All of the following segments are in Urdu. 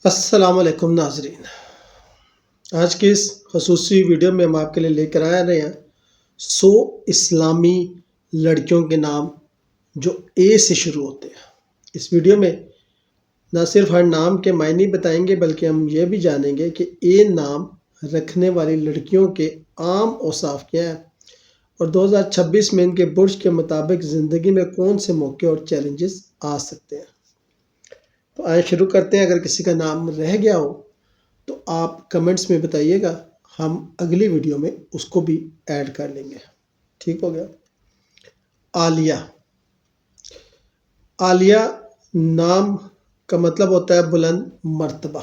السلام علیکم ناظرین، آج کی اس خصوصی ویڈیو میں ہم آپ کے لیے لے کر آ رہے ہیں 100 اسلامی لڑکیوں کے نام جو اے سے شروع ہوتے ہیں۔ اس ویڈیو میں نہ صرف ہر نام کے معنی بتائیں گے بلکہ ہم یہ بھی جانیں گے کہ اے نام رکھنے والی لڑکیوں کے عام اوصاف کیا ہیں اور 2026 میں ان کے برج کے مطابق زندگی میں کون سے موقع اور چیلنجز آ سکتے ہیں۔ تو آئیں شروع کرتے ہیں۔ اگر کسی کا نام رہ گیا ہو تو آپ کمنٹس میں بتائیے گا، ہم اگلی ویڈیو میں اس کو بھی ایڈ کر لیں گے۔ ٹھیک ہو گیا۔ عالیہ۔ عالیہ نام کا مطلب ہوتا ہے بلند مرتبہ۔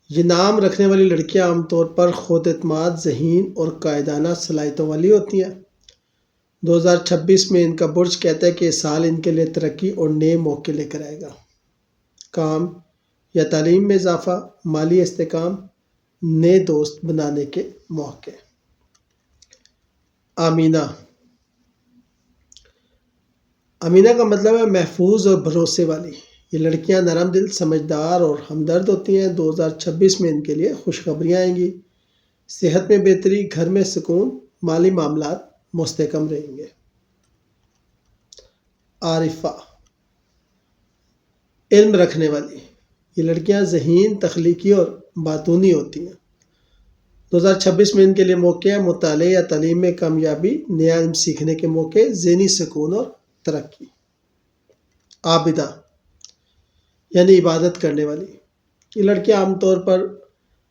یہ نام رکھنے والی لڑکیاں عام طور پر خود اعتماد، ذہین اور قائدانہ صلاحیتوں والی ہوتی ہیں۔ 2026 میں ان کا برج کہتا ہے کہ یہ سال ان کے لیے ترقی اور نئے موقع لے کر آئے گا۔ کام یا تعلیم میں اضافہ، مالی استحکام، نئے دوست بنانے کے موقع۔ آمینہ۔ آمینہ کا مطلب ہے محفوظ اور بھروسے والی۔ یہ لڑکیاں نرم دل، سمجھدار اور ہمدرد ہوتی ہیں۔ 2026 میں ان کے لیے خوشخبریاں آئیں گی، صحت میں بہتری، گھر میں سکون، مالی معاملات مستحکم رہیں گے۔ عارفہ۔ علم رکھنے والی۔ یہ لڑکیاں ذہین، تخلیقی اور باتونی ہوتی ہیں۔ 2026 میں ان کے لیے موقع ہے مطالعے یا تعلیم میں کامیابی، نیا علم سیکھنے کے موقع، ذہنی سکون اور ترقی۔ عابدہ یعنی عبادت کرنے والی۔ یہ لڑکیاں عام طور پر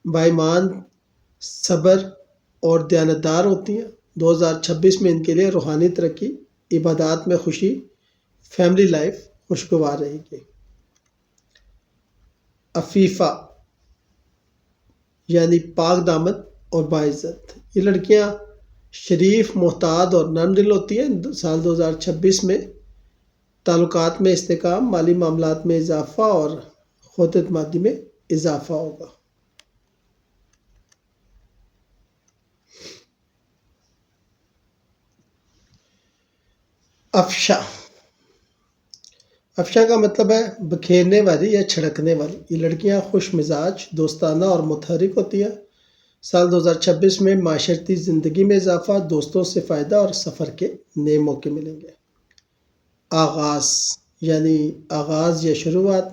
باایمان، صبر اور دیانتدار ہوتی ہیں۔ 2026 میں ان کے لیے روحانی ترقی، عبادات میں خوشی، فیملی لائف خوشگوار رہے گی۔ عفیفہ یعنی پاک دامن اور باعزت۔ یہ لڑکیاں شریف، محتاط اور نرم دل ہوتی ہیں۔ سال 2026 میں تعلقات میں استحکام، مالی معاملات میں اضافہ اور خود اعتمادی میں اضافہ ہوگا۔ افشا۔ افشا کا مطلب ہے بکھیرنے والی یا چھڑکنے والی۔ یہ لڑکیاں خوش مزاج، دوستانہ اور متحرک ہوتی ہیں۔ سال 2026 میں معاشرتی زندگی میں اضافہ، دوستوں سے فائدہ اور سفر کے نئے موقع ملیں گے۔ آغاز یعنی آغاز یا شروعات۔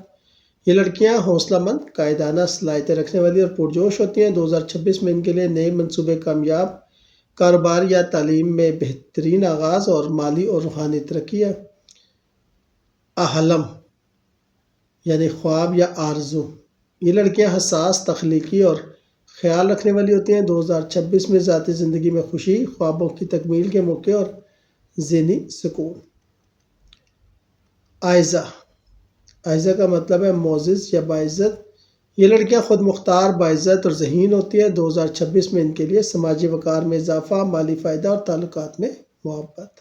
یہ لڑکیاں حوصلہ مند، قائدانہ صلاحیتیں رکھنے والی اور پرجوش ہوتی ہیں۔ 2026 میں ان کے لیے نئے منصوبے کامیاب، کاروبار یا تعلیم میں بہترین آغاز اور مالی اور روحانی ترقی ہے۔ احلم یعنی خواب یا آرزو۔ یہ لڑکیاں حساس، تخلیقی اور خیال رکھنے والی ہوتی ہیں۔ 2026 میں ذاتی زندگی میں خوشی، خوابوں کی تکمیل کے موقع اور ذہنی سکون۔ عائزہ۔ عائزہ کا مطلب ہے معزز یا باعزت۔ یہ لڑکیاں خود مختار، باعزت اور ذہین ہوتی ہیں۔ 2026 میں ان کے لیے سماجی وقار میں اضافہ، مالی فائدہ اور تعلقات میں محبت۔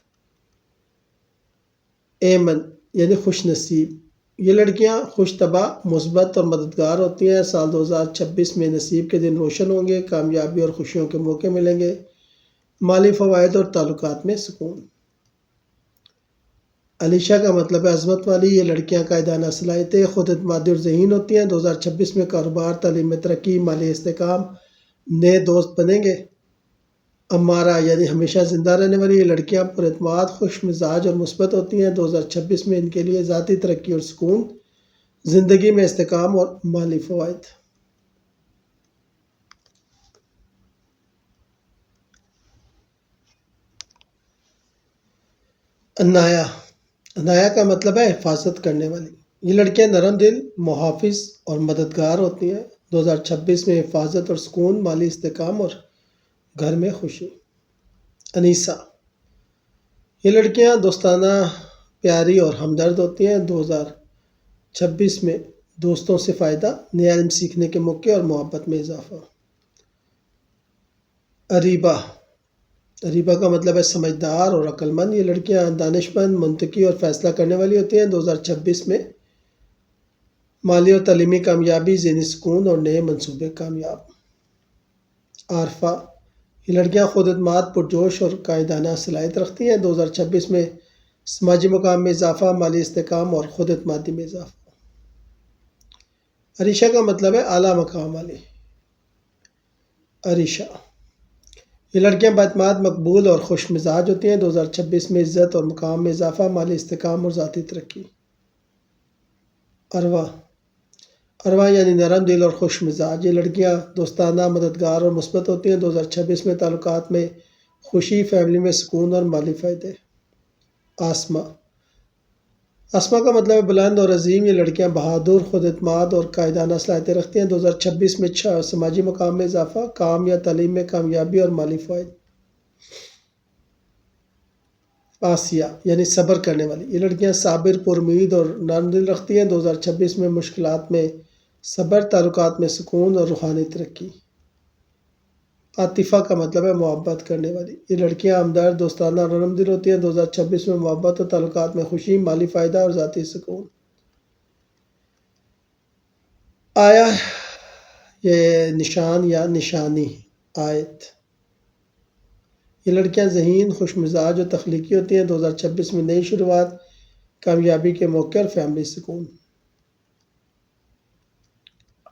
ایمن یعنی خوش نصیب۔ یہ لڑکیاں خوش طبع، مثبت اور مددگار ہوتی ہیں۔ سال 2026 میں نصیب کے دن روشن ہوں گے، کامیابی اور خوشیوں کے موقع ملیں گے، مالی فوائد اور تعلقات میں سکون۔ علیشہ کا مطلب ہے عظمت والی۔ یہ لڑکیاں قائدانہ صلاحیتیں، خود اعتمادی اور ذہین ہوتی ہیں۔ 2026 میں کاروبار، تعلیم میں ترقی، مالی استحکام، نئے دوست بنیں گے۔ امارہ یعنی ہمیشہ زندہ رہنے والی۔ یہ لڑکیاں پر اعتماد، خوش مزاج اور مثبت ہوتی ہیں۔ 2026 میں ان کے لیے ذاتی ترقی اور سکون، زندگی میں استحکام اور مالی فوائد۔ عنایہ۔ عنایہ کا مطلب ہے حفاظت کرنے والی۔ یہ لڑکیاں نرم دل، محافظ اور مددگار ہوتی ہیں۔ 2026 میں حفاظت اور سکون، مالی استحکام اور گھر میں خوشی۔ انیسہ۔ یہ لڑکیاں دوستانہ، پیاری اور ہمدرد ہوتی ہیں۔ 2026 میں دوستوں سے فائدہ، نیا علم سیکھنے کے موقع اور محبت میں اضافہ۔ اریبہ۔ اریبہ کا مطلب ہے سمجھدار اور عقل مند۔ یہ لڑکیاں دانش مند، منطقی اور فیصلہ کرنے والی ہوتی ہیں۔ 2026 میں مالی اور تعلیمی کامیابی، ذہنی سکون اور نئے منصوبے کامیاب۔ عارفہ۔ یہ لڑکیاں خود اعتماد، پرجوش اور قائدانہ صلاحیت رکھتی ہیں۔ 2026 میں سماجی مقام میں اضافہ، مالی استحکام اور خود اعتمادی میں اضافہ۔ عریشہ کا مطلب ہے اعلیٰ مقام والی. عریشہ یہ لڑکیاں باعتماد، مقبول اور خوش مزاج ہوتی ہیں. 2026 میں عزت اور مقام میں اضافہ، مالی استحکام اور ذاتی ترقی. اروا اروا یعنی نرم دل اور خوش مزاج. یہ لڑکیاں دوستانہ، مددگار اور مثبت ہوتی ہیں. 2026 میں تعلقات میں خوشی، فیملی میں سکون اور مالی فائدے. آسما آسما کا مطلب ہے بلند اور عظیم. یہ لڑکیاں بہادر، خود اعتماد اور قائدانہ صلاحیتیں رکھتی ہیں. 2026 میں سماجی مقام میں اضافہ، کام یا تعلیم میں کامیابی اور مالی فائدے. آسیہ یعنی صبر کرنے والی. یہ لڑکیاں صابر، پر امید اور نرم دل رکھتی ہیں. 2026 میں مشکلات میں صبر، تعلقات میں سکون اور روحانی ترقی. عاطفہ کا مطلب ہے محبت کرنے والی. یہ لڑکیاں ہمدرد، دوستانہ اور نرم دل ہوتی ہیں. 2026 میں محبت اور تعلقات میں خوشی، مالی فائدہ اور ذاتی سکون. آیا یہ نشان یا نشانی. آیت یہ لڑکیاں ذہین، خوش مزاج اور تخلیقی ہوتی ہیں. 2026 میں نئی شروعات، کامیابی کے موقع اور فیملی سکون.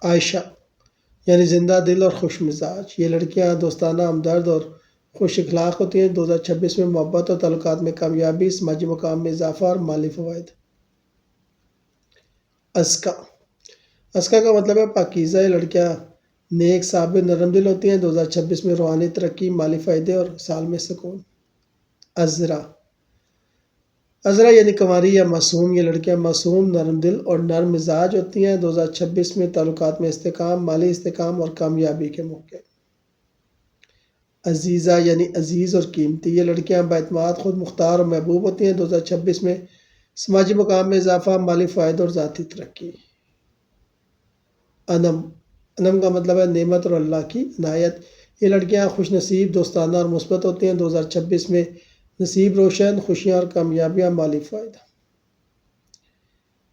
عائشہ یعنی زندہ دل اور خوش مزاج. یہ لڑکیاں دوستانہ، ہمدرد اور خوش اخلاق ہوتی ہیں. 2026 میں محبت اور تعلقات میں کامیابی، سماجی مقام میں اضافہ اور مالی فوائد. ازکا ازکا کا مطلب ہے پاکیزہ. یہ لڑکیاں نیک، صابر، نرم دل ہوتی ہیں. 2026 میں روحانی ترقی، مالی فائدے اور سال میں سکون. عذرا عذرا یعنی کنواری یا معصوم. یہ لڑکیاں معصوم، نرم دل اور نرم مزاج ہوتی ہیں. 2026 میں تعلقات میں استحکام، مالی استحکام اور کامیابی کے موقع. عزیزہ یعنی عزیز اور قیمتی. یہ لڑکیاں باعتماد، خود مختار اور محبوب ہوتی ہیں. 2026 میں سماجی مقام میں اضافہ، مالی فائدہ اور ذاتی ترقی. انم انم کا مطلب ہے نعمت اور اللہ کی عنایت. یہ لڑکیاں خوش نصیب، دوستانہ اور مثبت ہوتی ہیں. 2026 میں نصیب روشن، خوشیاں اور کامیابیاں، مالی فائدہ.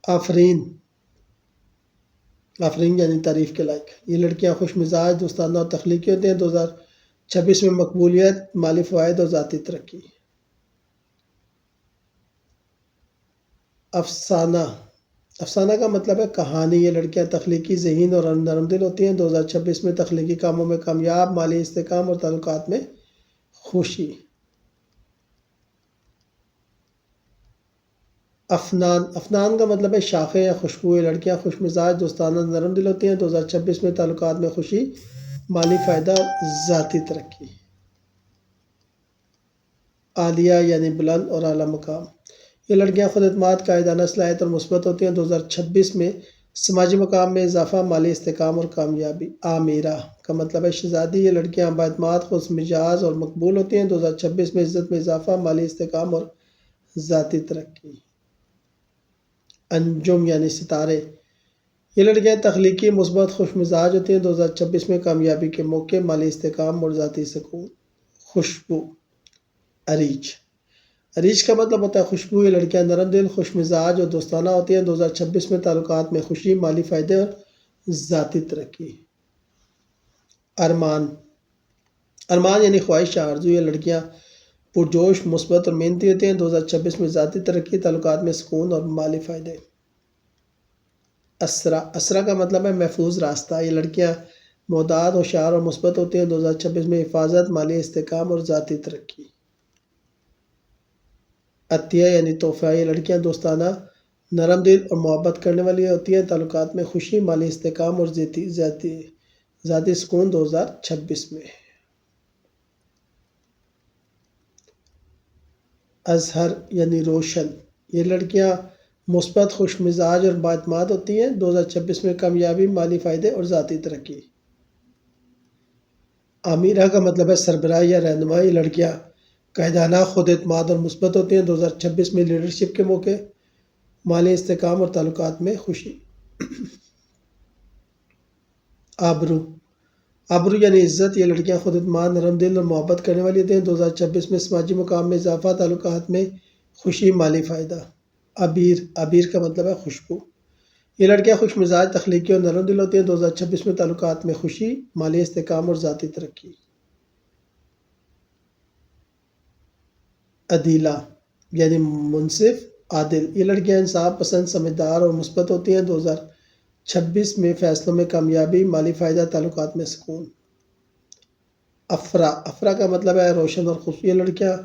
آفرین آفرین یعنی تعریف کے لائق. یہ لڑکیاں خوش مزاج، دوستانہ اور تخلیقی ہوتے ہیں. 2026 میں مقبولیت، مالی فوائد اور ذاتی ترقی. افسانہ افسانہ کا مطلب ہے کہانی. یہ لڑکیاں تخلیقی، ذہین اور نرم دل ہوتی ہیں. 2026 میں تخلیقی کاموں میں کامیاب، مالی استحکام اور تعلقات میں خوشی. افنان کا مطلب ہے شاخیں یا خوشبو. یہ لڑکیاں خوش مزاج، دوستانہ، نرم دل ہوتی ہیں. 2026 میں تعلقات میں خوشی، مالی فائدہ اور ذاتی ترقی. عالیہ یعنی بلند اور اعلیٰ مقام. یہ لڑکیاں خود اعتماد، قائدانہ صلاحیت اور مثبت ہوتی ہیں. 2026 میں سماجی مقام میں اضافہ، مالی استحکام اور کامیابی. آمیرہ کا مطلب ہے شہزادی. یہ لڑکیاں بااعتماد، خوش مزاج اور مقبول ہوتی ہیں. 2026 میں عزت میں اضافہ، مالی استحکام اور ذاتی ترقی. انجم یعنی ستارے. یہ لڑکیاں تخلیقی، مثبت، خوش مزاج ہوتی ہیں. 2026 میں کامیابی کے موقع، مالی استحکام اور ذاتی سکون. خوشبو. اریج اریج کا مطلب ہوتا ہے خوشبو. یہ لڑکیاں نرم دل، خوش مزاج اور دوستانہ ہوتی ہیں. 2026 میں تعلقات میں خوشی، مالی فائدے اور ذاتی ترقی. ارمان ارمان یعنی خواہش، آرزو. یہ لڑکیاں پرجوش، مثبت اور محنتی ہوتی ہیں. 2026 میں ذاتی ترقی، تعلقات میں سکون اور مالی فائدے. اسرا اسرا کا مطلب ہے محفوظ راستہ. یہ لڑکیاں معتاد، ہوشیار اور مثبت ہوتی ہیں. 2026 میں حفاظت، مالی استحکام اور ذاتی ترقی. عطیہ یعنی تحفہ. یہ لڑکیاں دوستانہ، نرم دل اور محبت کرنے والی ہوتی ہیں. تعلقات میں خوشی، مالی استحکام اور ذاتی سکون. 2026 میں ازہر یعنی روشن. یہ لڑکیاں مثبت، خوش مزاج اور بااعتماد ہوتی ہیں. 2026 میں کامیابی، مالی فائدے اور ذاتی ترقی. آمیرہ کا مطلب ہے سربراہ یا رہنما. یہ لڑکیاں قائدانہ، خود اعتماد اور مثبت ہوتی ہیں. 2026 میں لیڈرشپ کے موقع، مالی استحکام اور تعلقات میں خوشی. آبرو آبرو یعنی عزت. یہ لڑکیاں خود اعتماد، نرم دل اور محبت کرنے والی ہوتی ہیں. 2026 میں سماجی مقام میں اضافہ، تعلقات میں خوشی، مالی فائدہ. عبیر کا مطلب ہے خوشبو. یہ لڑکیاں خوش مزاج، تخلیقی اور نرم دل ہوتی ہیں. 2026 میں تعلقات میں خوشی، مالی استحکام اور ذاتی ترقی. عدیلہ یعنی منصف، عادل. یہ لڑکیاں انصاف پسند، سمجھدار اور مثبت ہوتی ہیں. 26 میں فیصلوں میں کامیابی، مالی فائدہ، تعلقات میں سکون۔ افرا کا مطلب ہے روشن اور خوبصورت، یہ لڑکیاں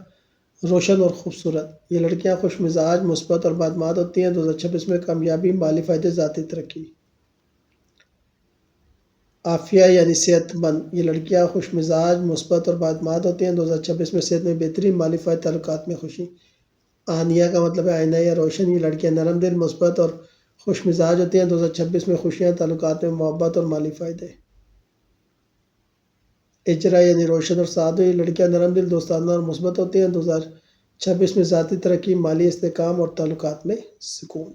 روشن اور خوبصورت، یہ لڑکیاں خوش مزاج، مثبت اور باعتماد ہوتی ہیں۔ 2026 میں کامیابی، مالی فائدے، ذاتی ترقی۔ عافیہ یعنی صحت مند، یہ لڑکیاں خوش مزاج، مثبت اور باعتماد ہوتی ہیں۔ 2026 میں صحت میں بہتری، مالی فائدے، تعلقات میں خوشی۔ آنیہ کا مطلب ہے آئینہ یا روشن، یہ لڑکیاں نرم دل، مثبت اور خوش مزاج ہوتی ہیں۔ 2026 میں خوشیاں، تعلقات میں محبت اور مالی فائدے۔ اجرا یعنی روشن اور سادہ، یہ لڑکیاں نرم دل، دوستانہ اور مثبت ہوتی ہیں۔ 2026 میں ذاتی ترقی، مالی استحکام اور تعلقات میں سکون۔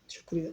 شکریہ۔